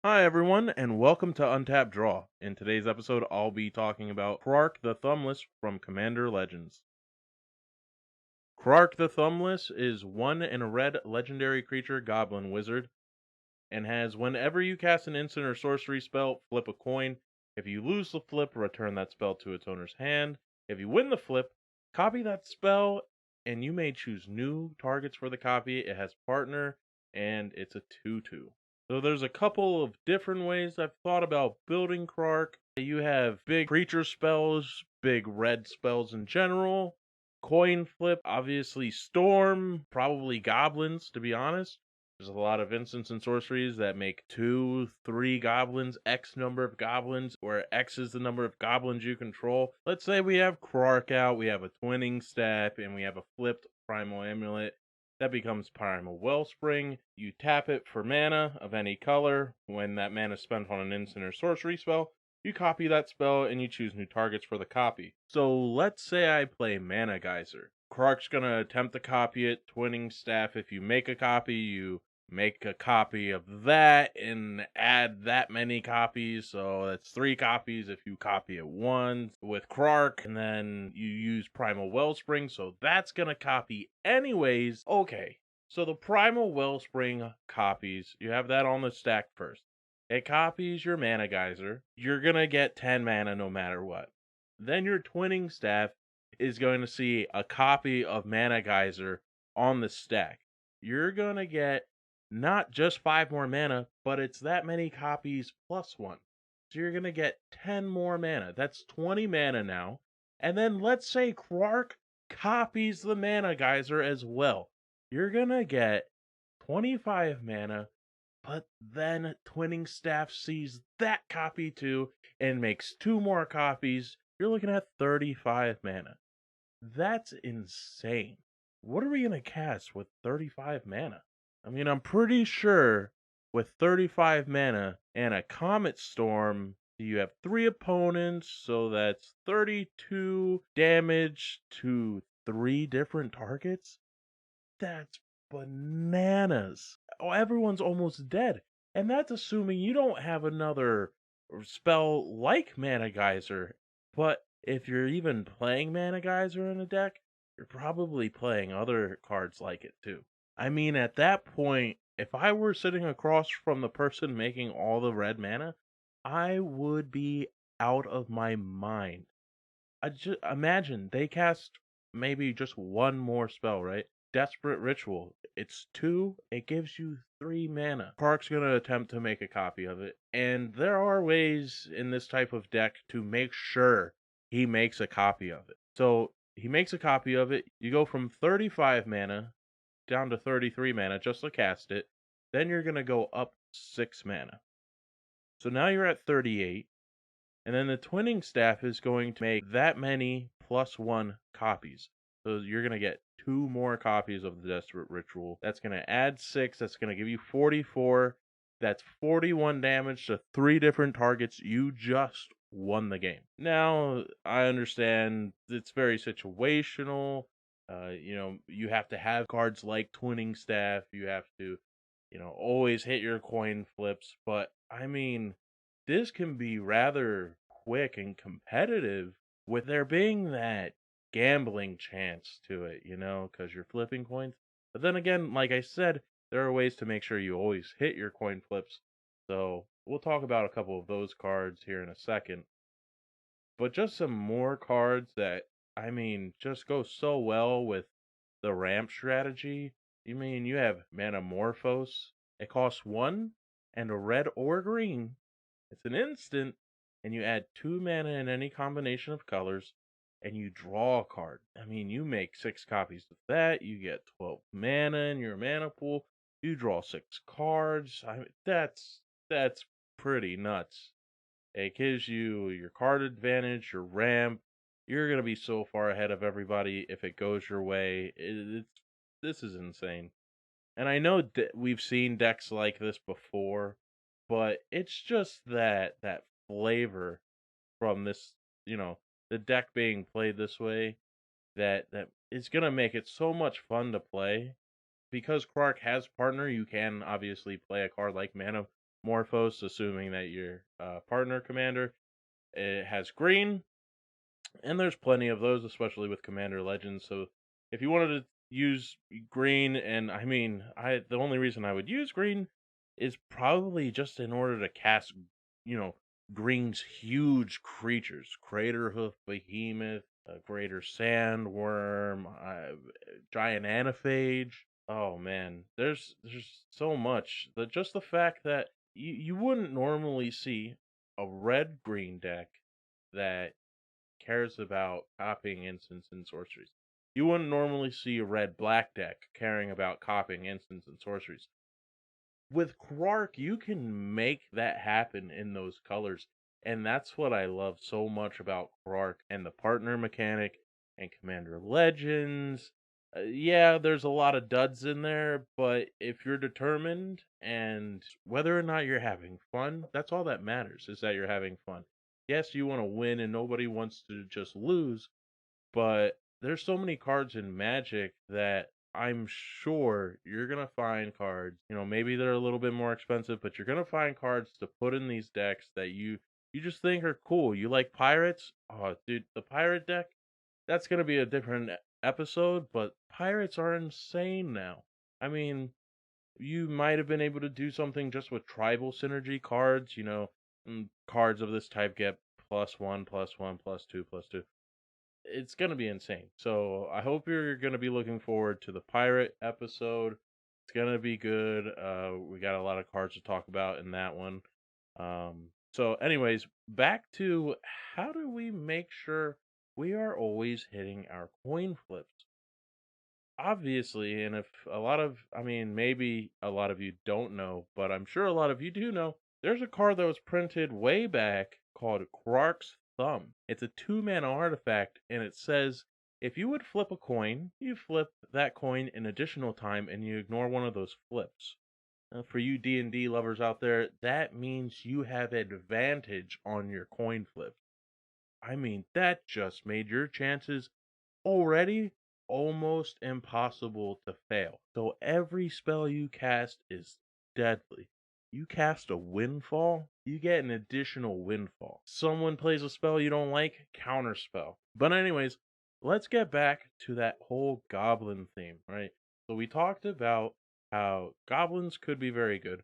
Hi, everyone, and welcome to Untapped Draw. In today's episode, I'll be talking about Krark the Thumbless from Commander Legends. Krark the Thumbless is one in a red legendary creature goblin wizard and has whenever you cast an instant or sorcery spell, flip a coin. If you lose the flip, return that spell to its owner's hand. If you win the flip, copy that spell, and you may choose new targets for the copy. It has partner, and it's a 2/2. So there's a couple of different ways I've thought about building Krark. You have big creature spells, big red spells in general, coin flip, obviously storm, probably goblins, to be honest. There's a lot of instants and sorceries that make 2, 3 goblins, X number of goblins, where X is the number of goblins you control. Let's say we have Krark out, we have a twinning staff, and we have a flipped primal amulet. That becomes Primal Wellspring. You tap it for mana of any color. When that mana is spent on an instant or sorcery spell, you copy that spell and you choose new targets for the copy. So let's say I play Mana Geyser. Krark's gonna attempt to copy it. Twinning Staff, if you make a copy, you make a copy of that and add that many copies. So that's 3 copies if you copy it once with Krark, and then you use Primal Wellspring, so that's gonna copy anyways. Okay, so the Primal Wellspring copies, you have that on the stack first. It copies your Mana Geyser. You're gonna get 10 mana no matter what. Then your Twinning Staff is going to see a copy of Mana Geyser on the stack. You're gonna get not just 5 more mana, but it's that many copies plus 1. So you're going to get 10 more mana. That's 20 mana now. And then let's say Krark copies the Mana Geyser as well. You're going to get 25 mana, but then Twinning Staff sees that copy too and makes 2 more copies. You're looking at 35 mana. That's insane. What are we going to cast with 35 mana? I mean, I'm pretty sure with 35 mana and a Comet Storm, you have 3 opponents, so that's 32 damage to 3 different targets. That's bananas. Oh, everyone's almost dead. And that's assuming you don't have another spell like Mana Geyser. But if you're even playing Mana Geyser in a deck, you're probably playing other cards like it too. I mean, at that point, if I were sitting across from the person making all the red mana, I would be out of my mind. I just imagine they cast maybe just one more spell, right? Desperate Ritual. It's 2, it gives you 3 mana. Krark's gonna attempt to make a copy of it, and there are ways in this type of deck to make sure he makes a copy of it. So he makes a copy of it, you go from 35 mana down to 33 mana just to cast it, then you're gonna go up 6 mana. So now you're at 38. And then the twinning staff is going to make that many plus 1 copies. So you're going to get 2 more copies of the Desperate Ritual. That's going to add 6. That's going to give you 44. That's 41 damage to 3 different targets. You just won the game. Now, I understand it's very situational. You have to have cards like Twinning Staff. You have to, always hit your coin flips. But, I mean, this can be rather quick and competitive with there being that gambling chance to it, because you're flipping coins. But then again, like I said, there are ways to make sure you always hit your coin flips. So we'll talk about a couple of those cards here in a second. But just some more cards that, I mean, just go so well with the ramp strategy. You mean you have Manamorphose? It costs 1 and a red or green. It's an instant, and you add 2 mana in any combination of colors, and you draw a card. I mean, you make 6 copies of that, you get 12 mana in your mana pool, you draw 6 cards. I mean, that's pretty nuts. It gives you your card advantage, your ramp. You're gonna be so far ahead of everybody if it goes your way. This is insane. And I know we've seen decks like this before, but it's just that flavor from this, the deck being played this way that is gonna make it so much fun to play. Because Krark has partner, you can obviously play a card like Mana Morphos, assuming that your partner commander it has green, and there's plenty of those, especially with Commander Legends. So if you wanted to use green, and I mean, the only reason I would use green is probably just in order to cast, you know, green's huge creatures, Crater Hoof Behemoth, Greater Sandworm, Giant Anaphage. Oh man, there's so much. Just the fact that you wouldn't normally see a red green deck that cares about copying instants and sorceries. You wouldn't normally see a red black deck caring about copying instants and sorceries. With Krark, you can make that happen in those colors, and that's what I love so much about Krark and the partner mechanic and Commander Legends. Yeah, there's a lot of duds in there, but if you're determined and whether or not you're having fun, that's all that matters is that you're having fun. Yes, you want to win and nobody wants to just lose, but there's so many cards in Magic that I'm sure you're gonna find cards. Maybe they're a little bit more expensive, but you're gonna find cards to put in these decks that you just think are cool. You like pirates? Oh, dude, the pirate deck, that's gonna be a different episode, but pirates are insane now. I mean, you might have been able to do something just with tribal synergy cards, cards of this type get +1, +1, +2, +2. It's gonna be insane. So I hope you're gonna be looking forward to the pirate episode. It's gonna be good. We got a lot of cards to talk about in that one. So anyways, back to how do we make sure we are always hitting our coin flips? Obviously, and if I mean, maybe a lot of you don't know, but I'm sure a lot of you do know, there's a card that was printed way back called Krark's Thumb. It's a 2-mana artifact, and it says if you would flip a coin, you flip that coin an additional time, and you ignore one of those flips. For you D&D lovers out there, that means you have advantage on your coin flips. I mean, that just made your chances already almost impossible to fail. So every spell you cast is deadly. You cast a windfall, you get an additional windfall. Someone plays a spell you don't like, counterspell. But anyways, let's get back to that whole goblin theme, right? So we talked about how goblins could be very good,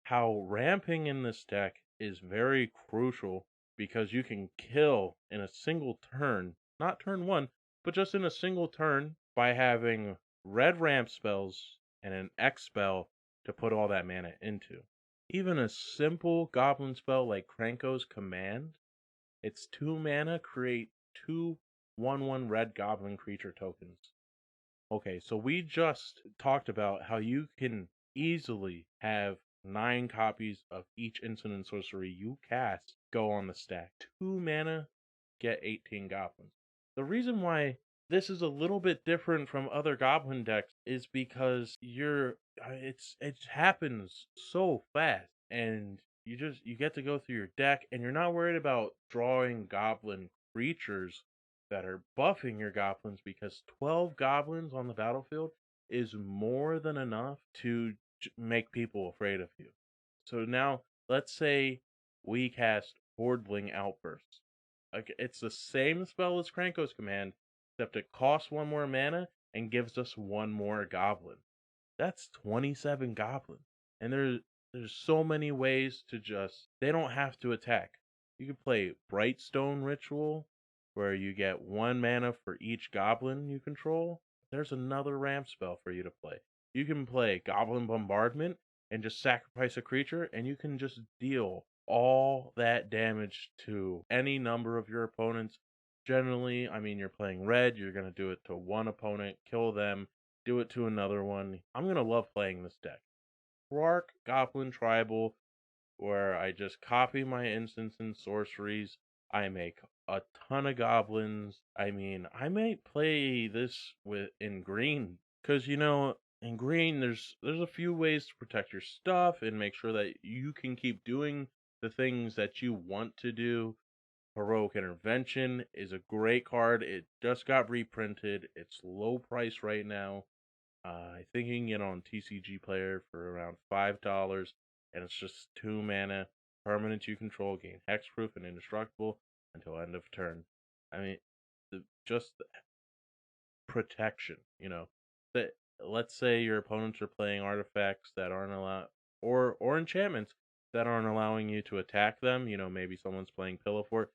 how ramping in this deck is very crucial because you can kill in a single turn, not turn one, but just in a single turn by having red ramp spells and an X spell to put all that mana into. Even a simple goblin spell like Kranko's Command, it's 2 mana, create 2 1/1 red goblin creature tokens. Okay, so we just talked about how you can easily have 9 copies of each instant and sorcery you cast go on the stack. 2 mana, get 18 goblins. The reason why this is a little bit different from other goblin decks is because it happens so fast, and you get to go through your deck and you're not worried about drawing goblin creatures that are buffing your goblins, because 12 goblins on the battlefield is more than enough to make people afraid of you. So now, let's say we cast Hordling Outburst. Like, it's the same spell as Kranko's Command, except it costs 1 more mana and gives us 1 more goblin. That's 27 goblins. And there's so many ways to they don't have to attack. You can play Brightstone Ritual, where you get 1 mana for each goblin you control. There's another ramp spell for you to play. You can play Goblin Bombardment and just sacrifice a creature, and you can just deal all that damage to any number of your opponents. Generally, I mean, you're playing red, you're going to do it to one opponent, kill them, do it to another one. I'm going to love playing this deck. Krark Goblin Tribal, where I just copy my instants and sorceries. I make a ton of goblins. I mean, I might play this in green, because in green there's a few ways to protect your stuff and make sure that you can keep doing the things that you want to do. Heroic Intervention is a great card. It just got reprinted. It's low price right now. I think you can get on TCG Player for around $5. and it's just 2 mana. Permanent you control gain hexproof and indestructible until end of turn. I mean, just protection. That let's say your opponents are playing artifacts that aren't allowed, or enchantments that aren't allowing you to attack them. Maybe someone's playing Pillow Fort.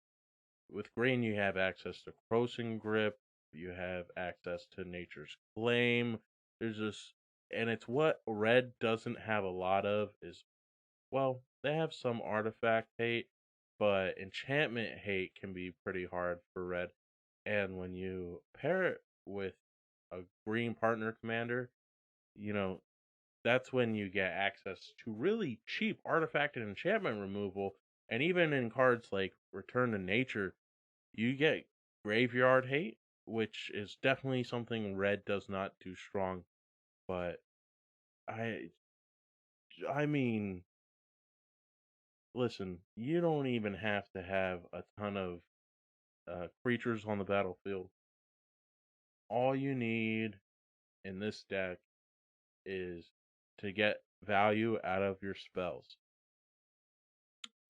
With green, you have access to Crossing Grip. You have access to Nature's Claim. There's this, and it's what red doesn't have a lot of is, well, they have some artifact hate, but enchantment hate can be pretty hard for red. And when you pair it with a green partner commander, you know, that's when you get access to really cheap artifact and enchantment removal. And even in cards like Return to Nature, you get graveyard hate, which is definitely something red does not do strong. But I I mean, listen, you don't even have to have a ton of creatures on the battlefield. All you need in this deck is to get value out of your spells.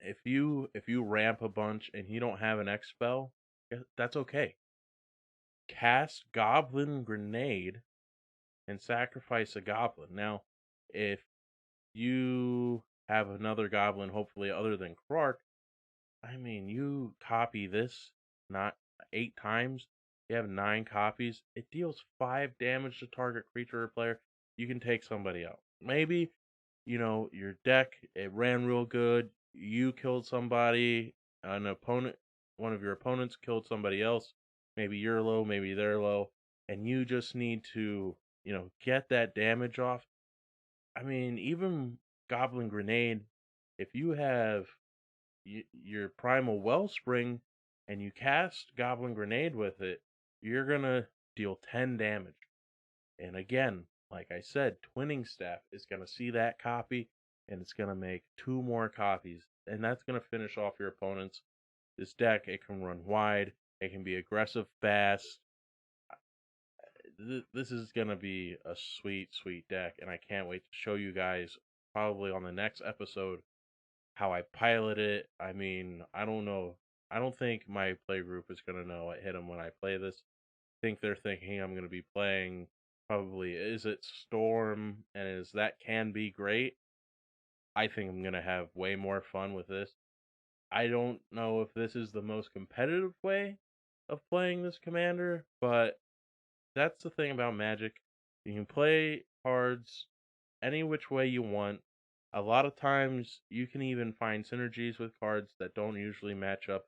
If you ramp a bunch and you don't have an X spell, that's okay. Cast Goblin Grenade and sacrifice a goblin. Now, if you have another goblin, hopefully other than Krark, I mean, you copy this not 8 times. You have 9 copies. It deals 5 damage to target creature or player. You can take somebody out. Maybe, your deck, it ran real good. You killed somebody, an opponent, one of your opponents killed somebody else. Maybe you're low, maybe they're low, and you just need to, get that damage off. I mean, even Goblin Grenade, if you have your Primal Wellspring and you cast Goblin Grenade with it, you're gonna deal 10 damage. And again, like I said, Twinning Staff is gonna see that copy and it's gonna make 2 more copies, and that's gonna finish off your opponents. This deck, it can run wide, it can be aggressive fast. This is gonna be a sweet, sweet deck, and I can't wait to show you guys probably on the next episode how I pilot it. I mean, I don't know. I don't think my play group is gonna know what hit them when I play this. I think they're thinking I'm gonna be playing probably Is It Storm, and as that can be great. I think I'm gonna have way more fun with this. I don't know if this is the most competitive way of playing this commander, but that's the thing about Magic. You can play cards any which way you want. A lot of times you can even find synergies with cards that don't usually match up.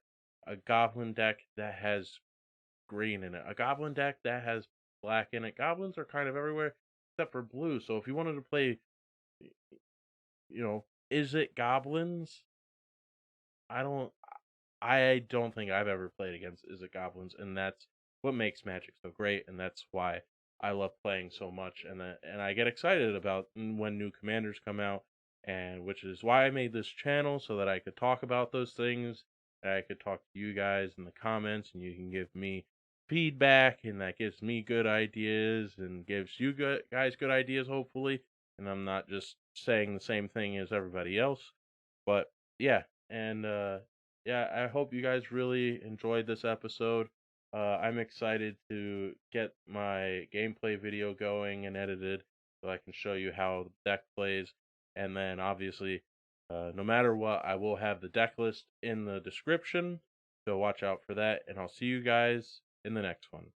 A goblin deck that has green in it, a goblin deck that has black in it. Goblins are kind of everywhere except for blue. So if you wanted to play, is it goblins? I don't I don't think I've ever played against Is It Goblins, and that's what makes Magic so great, and that's why I love playing so much, and I get excited about when new commanders come out, and which is why I made this channel so that I could talk about those things, that I could talk to you guys in the comments, and you can give me feedback, and that gives me good ideas, and gives you guys good ideas, hopefully, and I'm not just saying the same thing as everybody else, but yeah, and yeah, I hope you guys really enjoyed this episode. I'm excited to get my gameplay video going and edited so I can show you how the deck plays. And then, obviously, no matter what, I will have the deck list in the description. So watch out for that. And I'll see you guys in the next one.